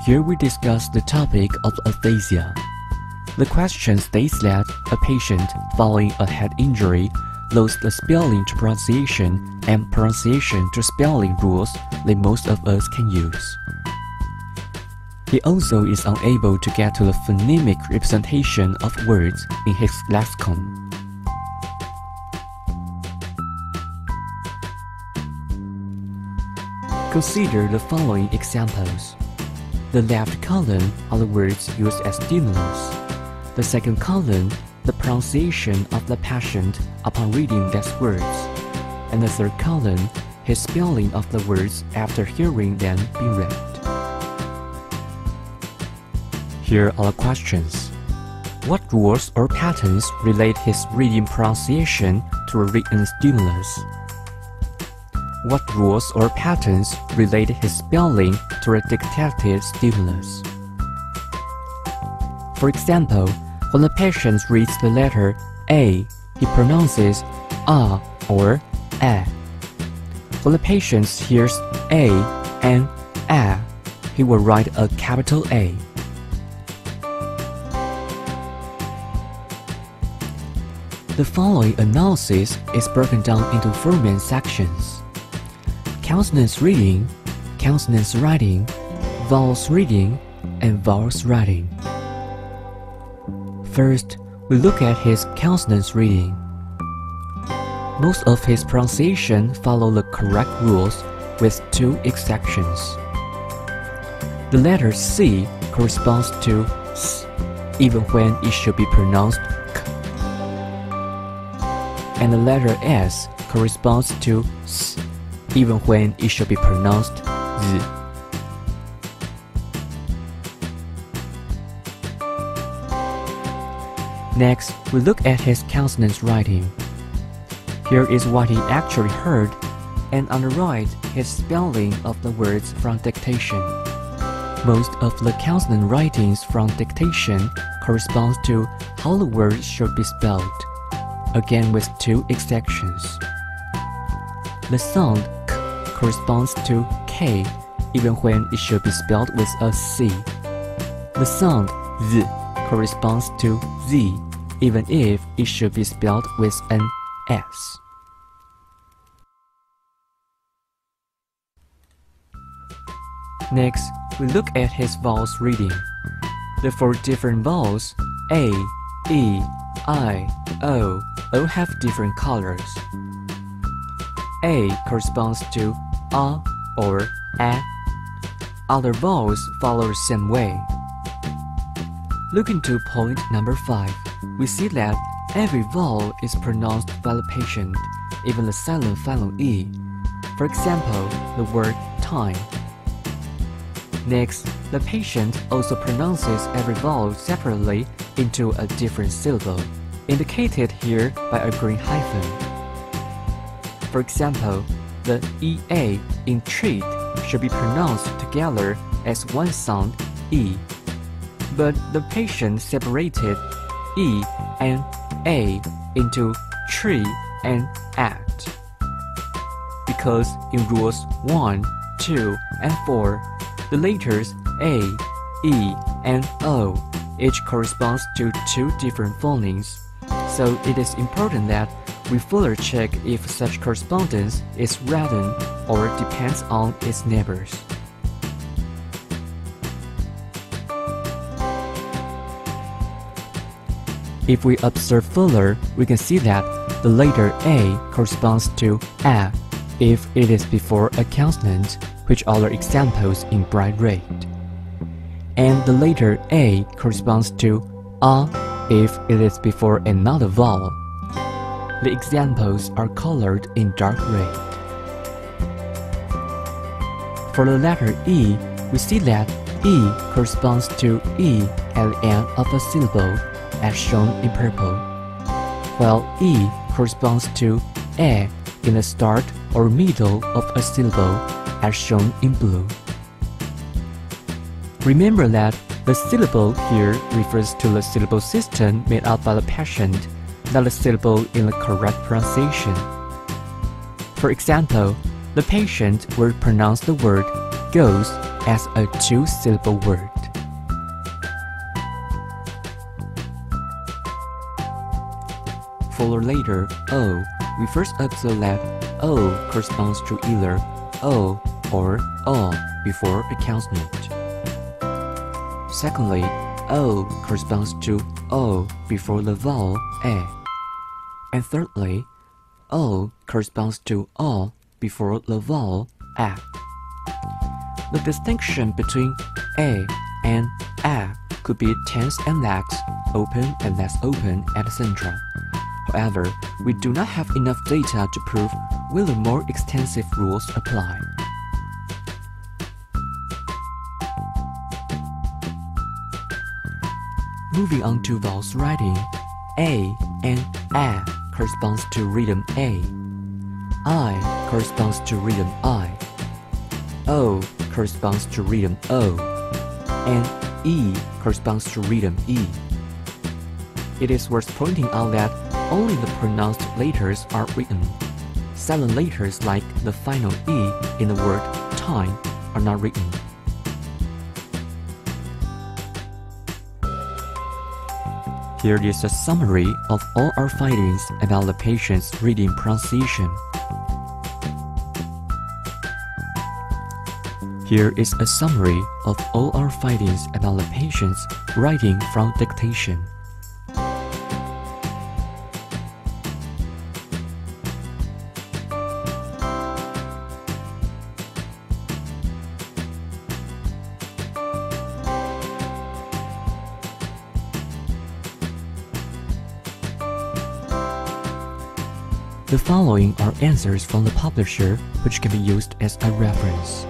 Here we discuss the topic of aphasia. The question states that a patient following a head injury lost the spelling to pronunciation and pronunciation to spelling rules that most of us can use. He also is unable to get to the phonemic representation of words in his lexicon. Consider the following examples. The left column are the words used as stimulus. The second column, the pronunciation of the patient upon reading these words. And the third column, his spelling of the words after hearing them being read. Here are the questions. What rules or patterns relate his reading pronunciation to a written stimulus? What rules or patterns relate his spelling to a dictated stimulus? For example, when the patient reads the letter A, he pronounces A or A. When the patient hears A and A, he will write a capital A. The following analysis is broken down into 4 main sections: consonants reading, consonants writing, vowels reading, and vowels writing. First, we look at his consonants reading. Most of his pronunciation follow the correct rules with 2 exceptions. The letter C corresponds to S, even when it should be pronounced K. And the letter S corresponds to S, even when it should be pronounced Z. Next, we look at his consonants writing. Here is what he actually heard, and on the right, his spelling of the words from dictation. Most of the consonant writings from dictation corresponds to how the words should be spelled, again with 2 exceptions. The sound K corresponds to K, even when it should be spelled with a C. The sound Z corresponds to Z, even if it should be spelled with an S. Next, we look at his vowels reading. The 4 different vowels, A, E, I, O, all have different colors. A corresponds to A or A. Other vowels follow the same way. Looking to point number 5, we see that every vowel is pronounced by the patient, even the silent final E. For example, the word time. Next, the patient also pronounces every vowel separately into a different syllable, indicated here by a green hyphen. For example, the EA in treat should be pronounced together as one sound E, but the patient separated E and A into tree and at. Because in rules 1, 2, and 4, the letters A, E, and O each corresponds to 2 different phonemes, so it is important that we further check if such correspondence is random or depends on its neighbors. If we observe further, we can see that the letter A corresponds to A if it is before a consonant, which are the examples in bright red. And the letter A corresponds to A if it is before another vowel. The examples are colored in dark red. For the letter E, we see that E corresponds to E at the end of a syllable, as shown in purple, while E corresponds to A in the start or middle of a syllable, as shown in blue. Remember that the syllable here refers to the syllable system made up by the patient, not the syllable in the correct pronunciation. For example, the patient will pronounce the word goes as a two-syllable word. For the letter O, we first observe that O corresponds to either O or O before a consonant. Secondly, O corresponds to O before the vowel A. And thirdly, O corresponds to O before the vowel A. The distinction between A and A could be tense and lax, open and less open, etc. However, we do not have enough data to prove whether more extensive rules apply. Moving on to vowels writing, A and A corresponds to rhythm A. I corresponds to rhythm I. O corresponds to rhythm O. And E corresponds to rhythm E. It is worth pointing out that only the pronounced letters are written. Silent letters like the final E in the word time are not written. Here is a summary of all our findings about the patient's reading pronunciation. Here is a summary of all our findings about the patient's writing from dictation. The following are answers from the publisher which can be used as a reference.